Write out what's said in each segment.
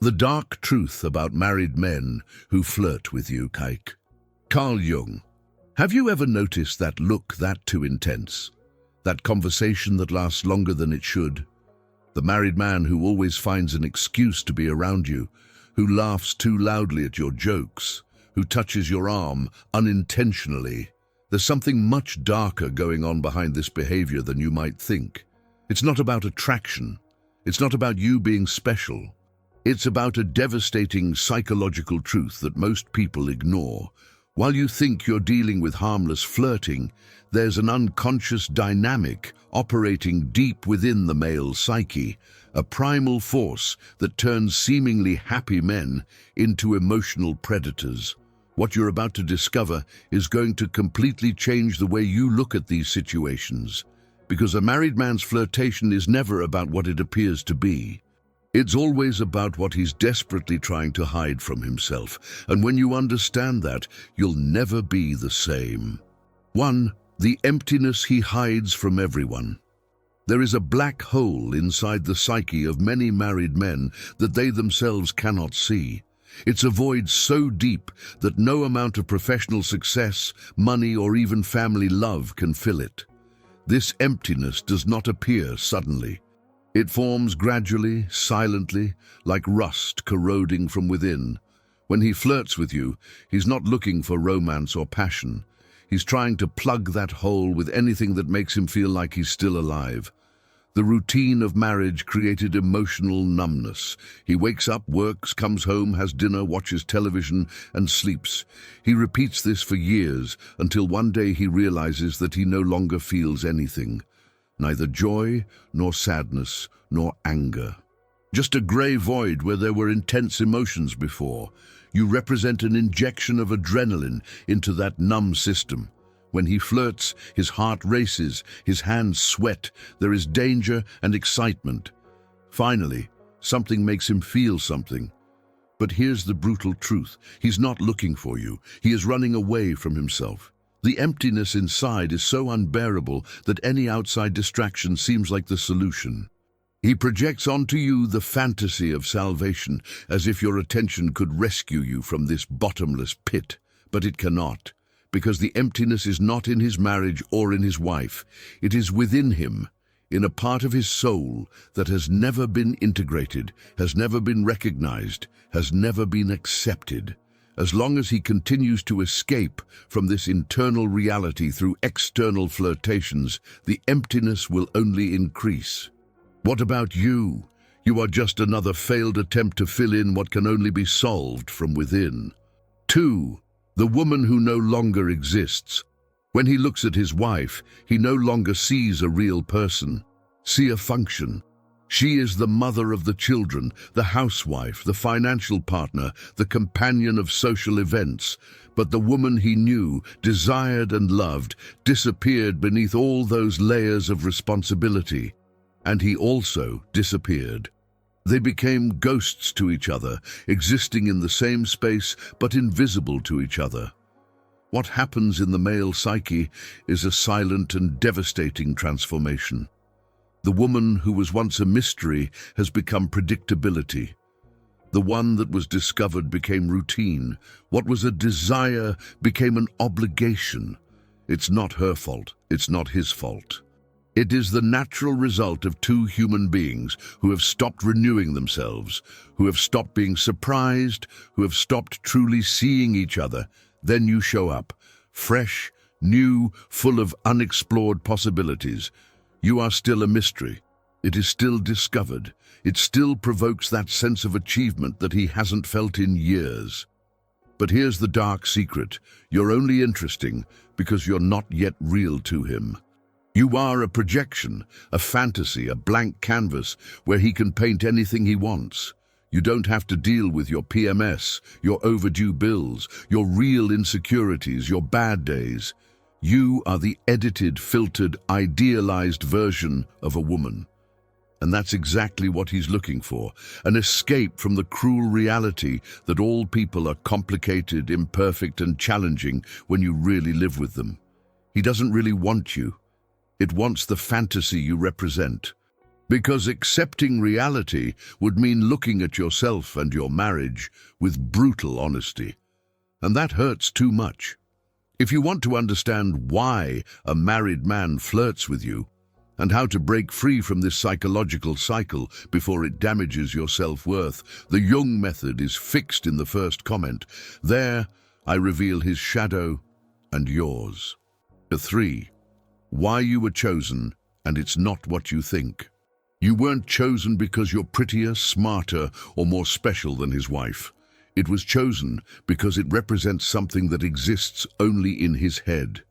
The dark truth about married men who flirt with you, Kike. Carl Jung. Have you ever noticed that look that too intense? That conversation that lasts longer than it should? The married man who always finds an excuse to be around you, who laughs too loudly at your jokes, who touches your arm unintentionally. There's something much darker going on behind this behavior than you might think. It's not about attraction. It's not about you being special. It's about a devastating psychological truth that most people ignore. While you think you're dealing with harmless flirting, there's an unconscious dynamic operating deep within the male psyche, a primal force that turns seemingly happy men into emotional predators. What you're about to discover is going to completely change the way you look at these situations, because a married man's flirtation is never about what it appears to be. It's always about what he's desperately trying to hide from himself, and when you understand that, you'll never be the same. 1. The emptiness he hides from everyone. There is a black hole inside the psyche of many married men that they themselves cannot see. It's a void so deep that no amount of professional success, money, or even family love can fill it. This emptiness does not appear suddenly. It forms gradually, silently, like rust corroding from within. When he flirts with you, he's not looking for romance or passion. He's trying to plug that hole with anything that makes him feel like he's still alive. The routine of marriage created emotional numbness. He wakes up, works, comes home, has dinner, watches television, and sleeps. He repeats this for years, until one day he realizes that he no longer feels anything. Neither joy, nor sadness, nor anger. Just a grey void where there were intense emotions before. You represent an injection of adrenaline into that numb system. When he flirts, his heart races, his hands sweat, there is danger and excitement. Finally, something makes him feel something. But here's the brutal truth. He's not looking for you. He is running away from himself. The emptiness inside is so unbearable that any outside distraction seems like the solution. He projects onto you the fantasy of salvation, as if your attention could rescue you from this bottomless pit. But it cannot. Because the emptiness is not in his marriage or in his wife. It is within him, in a part of his soul that has never been integrated, has never been recognized, has never been accepted. As long as he continues to escape from this internal reality through external flirtations, the emptiness will only increase. What about you? You are just another failed attempt to fill in what can only be solved from within. 2. The woman who no longer exists. When he looks at his wife, he no longer sees a real person. See a function. She is the mother of the children, the housewife, the financial partner, the companion of social events. But the woman he knew, desired and loved, disappeared beneath all those layers of responsibility. And he also disappeared. They became ghosts to each other, existing in the same space but invisible to each other. What happens in the male psyche is a silent and devastating transformation. The woman who was once a mystery has become predictability. The one that was discovered became routine. What was a desire became an obligation. It's not her fault. It's not his fault. It is the natural result of two human beings who have stopped renewing themselves, who have stopped being surprised, who have stopped truly seeing each other. Then you show up, fresh, new, full of unexplored possibilities. You are still a mystery. It is still discovered. It still provokes that sense of achievement that he hasn't felt in years. But here's the dark secret. You're only interesting because you're not yet real to him. You are a projection, a fantasy, a blank canvas where he can paint anything he wants. You don't have to deal with your PMS, your overdue bills, your real insecurities, your bad days. You are the edited, filtered, idealized version of a woman. And that's exactly what he's looking for, an escape from the cruel reality that all people are complicated, imperfect, and challenging when you really live with them. He doesn't really want you. It wants the fantasy you represent. Because accepting reality would mean looking at yourself and your marriage with brutal honesty. And that hurts too much. If you want to understand why a married man flirts with you, and how to break free from this psychological cycle before it damages your self-worth, the Jung method is fixed in the first comment. There, I reveal his shadow and yours. 3. Why you were chosen, and it's not what you think. You weren't chosen because you're prettier, smarter, or more special than his wife. It was chosen because it represents something that exists only in his head.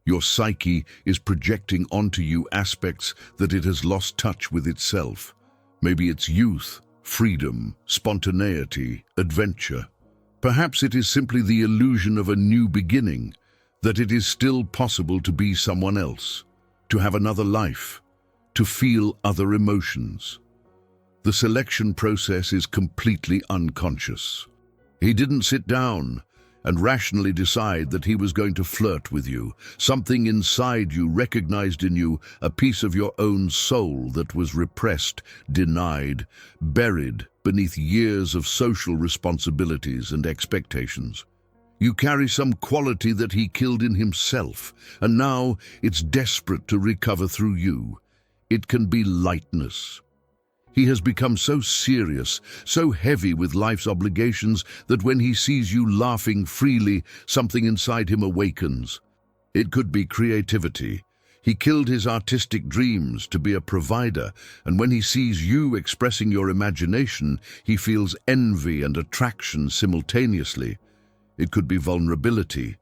Your psyche is projecting onto you aspects that it has lost touch with itself. Maybe it's youth, freedom, spontaneity, adventure. Perhaps it is simply the illusion of a new beginning, that it is still possible to be someone else, to have another life, to feel other emotions. The selection process is completely unconscious. He didn't sit down and rationally decide that he was going to flirt with you. Something inside you recognized in you a piece of your own soul that was repressed, denied, buried beneath years of social responsibilities and expectations. You carry some quality that he killed in himself, and now it's desperate to recover through you. It can be lightness. He has become so serious, so heavy with life's obligations, that when he sees you laughing freely, something inside him awakens. It could be creativity. He killed his artistic dreams to be a provider, and when he sees you expressing your imagination, he feels envy and attraction simultaneously. It could be vulnerability.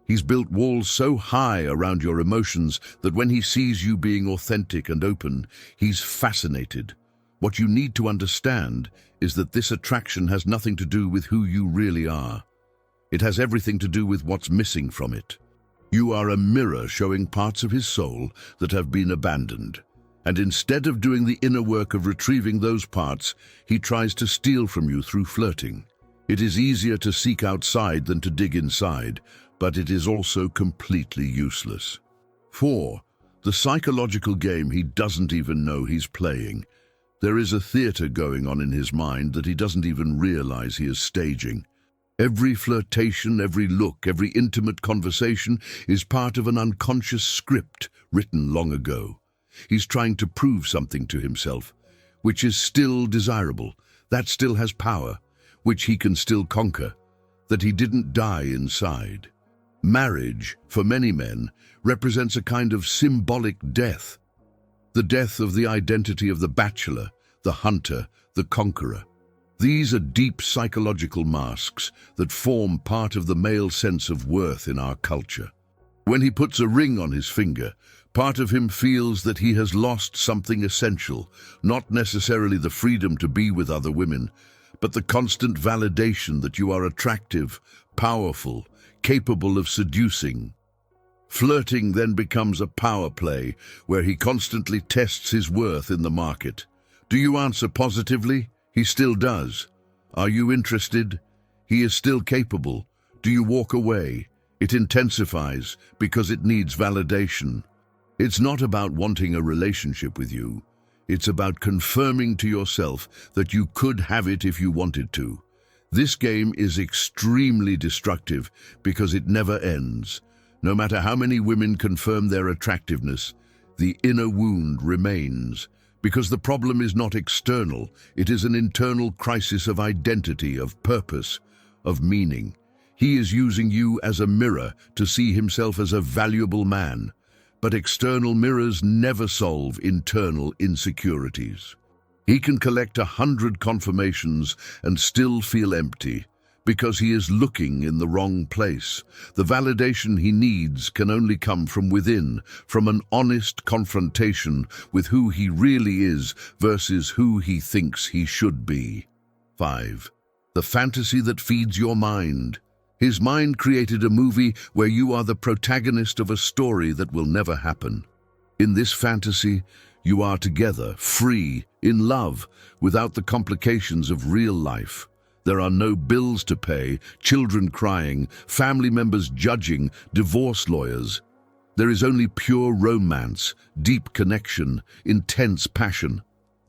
He's built walls so high around your emotions that when he sees you being authentic and open, he's fascinated. What you need to understand is that this attraction has nothing to do with who you really are. It has everything to do with what's missing from it. You are a mirror showing parts of his soul that have been abandoned. And instead of doing the inner work of retrieving those parts, he tries to steal from you through flirting. It is easier to seek outside than to dig inside, but it is also completely useless. 4. The psychological game he doesn't even know he's playing. There is a theater going on in his mind that he doesn't even realize he is staging. Every flirtation, every look, every intimate conversation is part of an unconscious script written long ago. He's trying to prove something to himself, which is still desirable, that still has power, which he can still conquer, that he didn't die inside. Marriage, for many men, represents a kind of symbolic death. The death of the identity of the bachelor, the hunter, the conqueror. These are deep psychological masks that form part of the male sense of worth in our culture. When he puts a ring on his finger, part of him feels that he has lost something essential, not necessarily the freedom to be with other women, but the constant validation that you are attractive, powerful, capable of seducing. Flirting then becomes a power play where he constantly tests his worth in the market. Do you answer positively? He still does. Are you interested? He is still capable. Do you walk away? It intensifies because it needs validation. It's not about wanting a relationship with you. It's about confirming to yourself that you could have it if you wanted to. This game is extremely destructive because it never ends. No matter how many women confirm their attractiveness, the inner wound remains, because the problem is not external, it is an internal crisis of identity, of purpose, of meaning. He is using you as a mirror to see himself as a valuable man, but external mirrors never solve internal insecurities. He can collect 100 confirmations and still feel empty, because he is looking in the wrong place. The validation he needs can only come from within, from an honest confrontation with who he really is versus who he thinks he should be. 5. The fantasy that feeds your mind. His mind created a movie where you are the protagonist of a story that will never happen. In this fantasy, you are together, free, in love, without the complications of real life. There are no bills to pay, children crying, family members judging, divorce lawyers. There is only pure romance, deep connection, intense passion.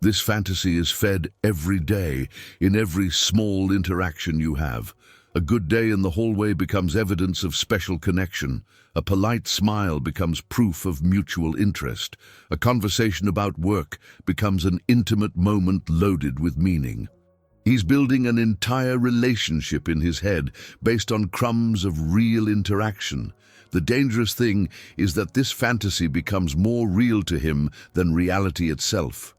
This fantasy is fed every day, in every small interaction you have. A good day in the hallway becomes evidence of special connection. A polite smile becomes proof of mutual interest. A conversation about work becomes an intimate moment loaded with meaning. He's building an entire relationship in his head based on crumbs of real interaction. The dangerous thing is that this fantasy becomes more real to him than reality itself.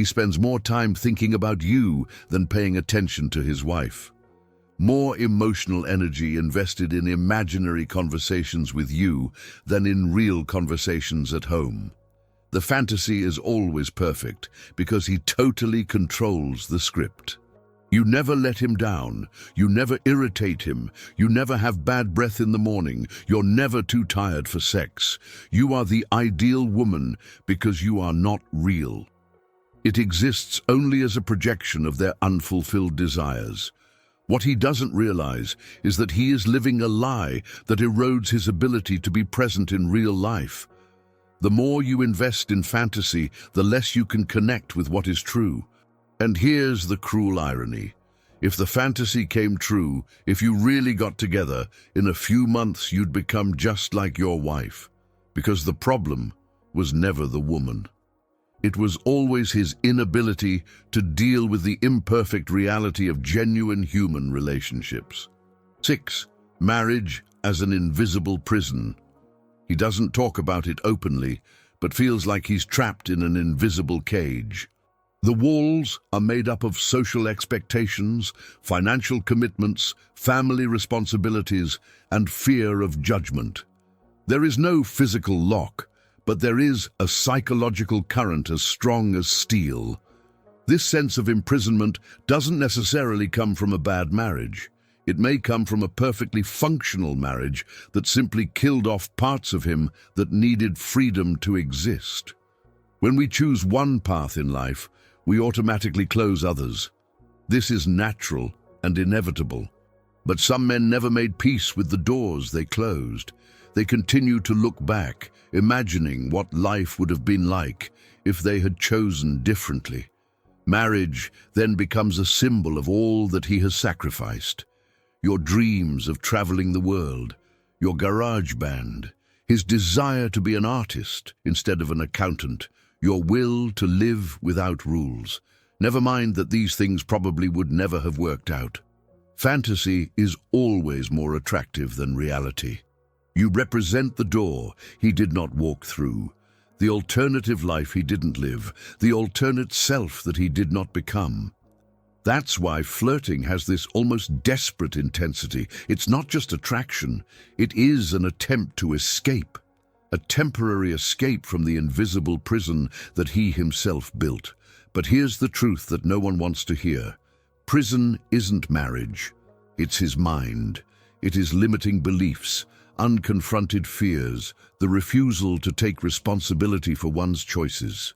He spends more time thinking about you than paying attention to his wife. More emotional energy invested in imaginary conversations with you than in real conversations at home. The fantasy is always perfect because he totally controls the script. You never let him down, you never irritate him, you never have bad breath in the morning, you're never too tired for sex. You are the ideal woman because you are not real. It exists only as a projection of their unfulfilled desires. What he doesn't realize is that he is living a lie that erodes his ability to be present in real life. The more you invest in fantasy, the less you can connect with what is true. And here's the cruel irony. If the fantasy came true, if you really got together, in a few months you'd become just like your wife. Because the problem was never the woman. It was always his inability to deal with the imperfect reality of genuine human relationships. 6. Marriage as an invisible prison. He doesn't talk about it openly, but feels like he's trapped in an invisible cage. The walls are made up of social expectations, financial commitments, family responsibilities, and fear of judgment. There is no physical lock, but there is a psychological current as strong as steel. This sense of imprisonment doesn't necessarily come from a bad marriage. It may come from a perfectly functional marriage that simply killed off parts of him that needed freedom to exist. When we choose one path in life, we automatically close others. This is natural and inevitable. But some men never made peace with the doors they closed. They continue to look back, imagining what life would have been like if they had chosen differently. Marriage then becomes a symbol of all that he has sacrificed. Your dreams of traveling the world, your garage band, his desire to be an artist instead of an accountant, your will to live without rules. Never mind that these things probably would never have worked out. Fantasy is always more attractive than reality. You represent the door he did not walk through, the alternative life he didn't live, the alternate self that he did not become. That's why flirting has this almost desperate intensity. It's not just attraction, it is an attempt to escape, a temporary escape from the invisible prison that he himself built. But here's the truth that no one wants to hear. Prison isn't marriage, it's his mind. It is limiting beliefs, unconfronted fears, the refusal to take responsibility for one's choices.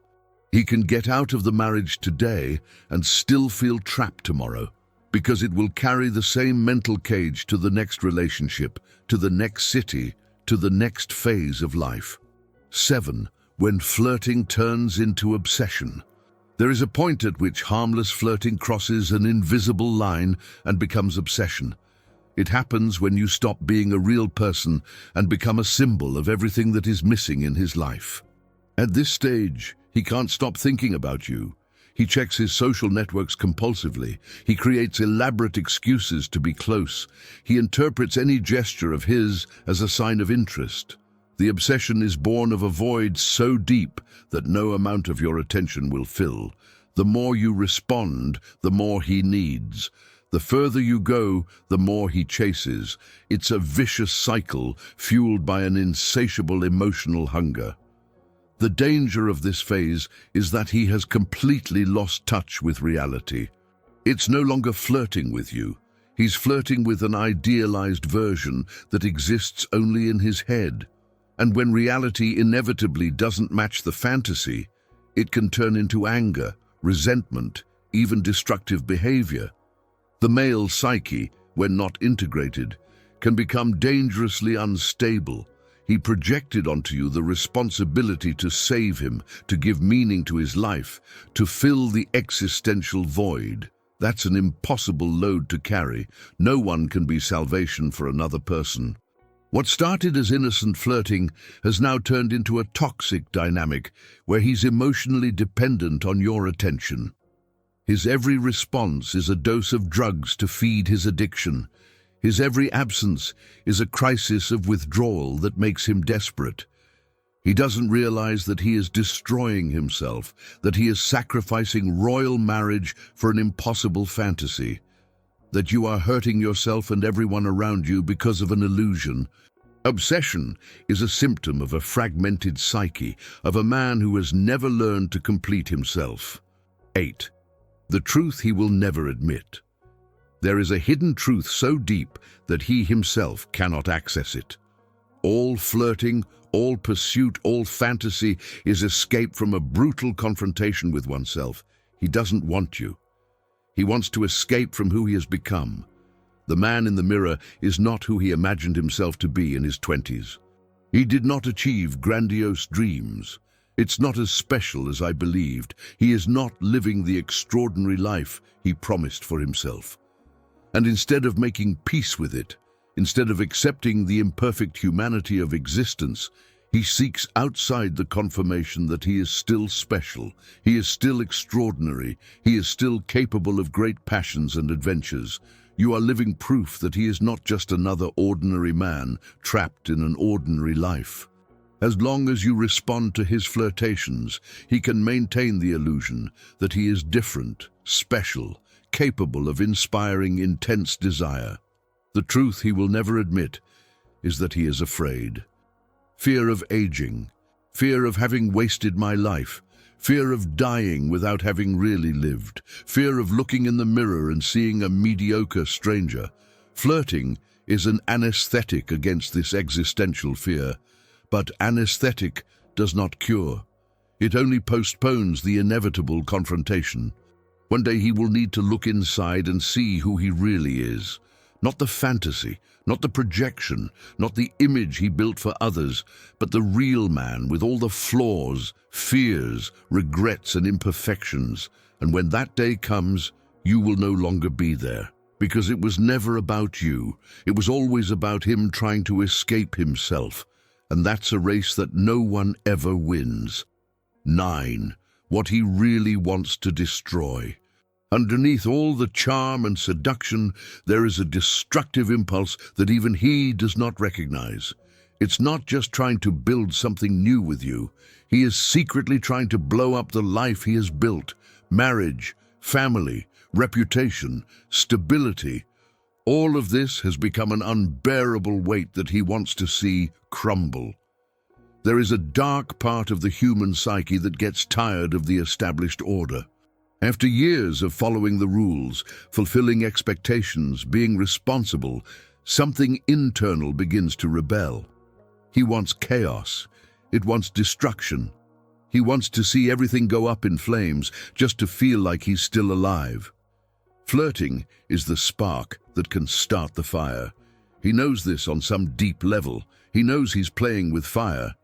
He can get out of the marriage today and still feel trapped tomorrow, because it will carry the same mental cage to the next relationship, to the next city, to the next phase of life. 7. When flirting turns into obsession. There is a point at which harmless flirting crosses an invisible line and becomes obsession. It happens when you stop being a real person and become a symbol of everything that is missing in his life. At this stage, he can't stop thinking about you. He checks his social networks compulsively. He creates elaborate excuses to be close. He interprets any gesture of his as a sign of interest. The obsession is born of a void so deep that no amount of your attention will fill. The more you respond, the more he needs. The further you go, the more he chases. It's a vicious cycle fueled by an insatiable emotional hunger. The danger of this phase is that he has completely lost touch with reality. It's no longer flirting with you. He's flirting with an idealized version that exists only in his head. And when reality inevitably doesn't match the fantasy, it can turn into anger, resentment, even destructive behavior. The male psyche, when not integrated, can become dangerously unstable. He projected onto you the responsibility to save him, to give meaning to his life, to fill the existential void. That's an impossible load to carry. No one can be salvation for another person. What started as innocent flirting has now turned into a toxic dynamic where he's emotionally dependent on your attention. His every response is a dose of drugs to feed his addiction. His every absence is a crisis of withdrawal that makes him desperate. He doesn't realize that he is destroying himself, that he is sacrificing royal marriage for an impossible fantasy, that you are hurting yourself and everyone around you because of an illusion. Obsession is a symptom of a fragmented psyche, of a man who has never learned to complete himself. 8. The truth he will never admit. There is a hidden truth so deep that he himself cannot access it. All flirting, all pursuit, all fantasy is escape from a brutal confrontation with oneself. He doesn't want you. He wants to escape from who he has become. The man in the mirror is not who he imagined himself to be in his 20s. He did not achieve grandiose dreams. It's not as special as I believed. He is not living the extraordinary life he promised for himself. And instead of making peace with it, instead of accepting the imperfect humanity of existence, he seeks outside the confirmation that he is still special, he is still extraordinary, he is still capable of great passions and adventures. You are living proof that he is not just another ordinary man trapped in an ordinary life. As long as you respond to his flirtations, he can maintain the illusion that he is different, special, capable of inspiring intense desire. The truth he will never admit is that he is afraid. Fear of aging, fear of having wasted my life, fear of dying without having really lived, fear of looking in the mirror and seeing a mediocre stranger. Flirting is an anesthetic against this existential fear, but anesthetic does not cure. It only postpones the inevitable confrontation. One day he will need to look inside and see who he really is. Not the fantasy, not the projection, not the image he built for others, but the real man with all the flaws, fears, regrets and imperfections. And when that day comes, you will no longer be there. Because it was never about you. It was always about him trying to escape himself. And that's a race that no one ever wins. 9. What he really wants to destroy. Underneath all the charm and seduction, there is a destructive impulse that even he does not recognize. It's not just trying to build something new with you. He is secretly trying to blow up the life he has built. Marriage, family, reputation, stability. All of this has become an unbearable weight that he wants to see crumble. There is a dark part of the human psyche that gets tired of the established order. After years of following the rules, fulfilling expectations, being responsible, something internal begins to rebel. He wants chaos. It wants destruction. He wants to see everything go up in flames just to feel like he's still alive. Flirting is the spark that can start the fire. He knows this on some deep level. He knows he's playing with fire.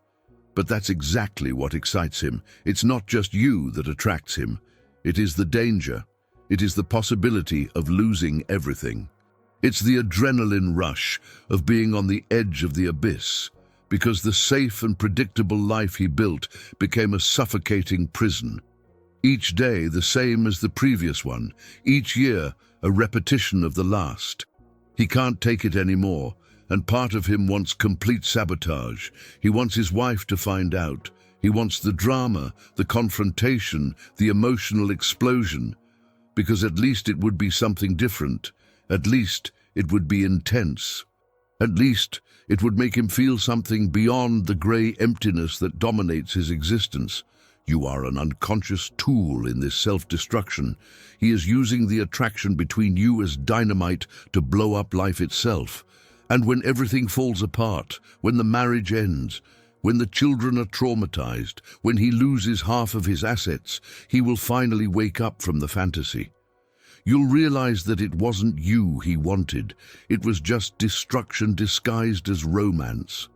But that's exactly what excites him. It's not just you that attracts him. It is the danger. It is the possibility of losing everything. It's the adrenaline rush of being on the edge of the abyss, because the safe and predictable life he built became a suffocating prison. Each day the same as the previous one, each year a repetition of the last. He can't take it anymore, and part of him wants complete sabotage. He wants his wife to find out. He wants the drama, the confrontation, the emotional explosion, because at least it would be something different. At least it would be intense. At least it would make him feel something beyond the grey emptiness that dominates his existence. You are an unconscious tool in this self-destruction. He is using the attraction between you as dynamite to blow up life itself. And when everything falls apart, when the marriage ends, when the children are traumatized, when he loses half of his assets, he will finally wake up from the fantasy. You'll realize that it wasn't you he wanted. It was just destruction disguised as romance.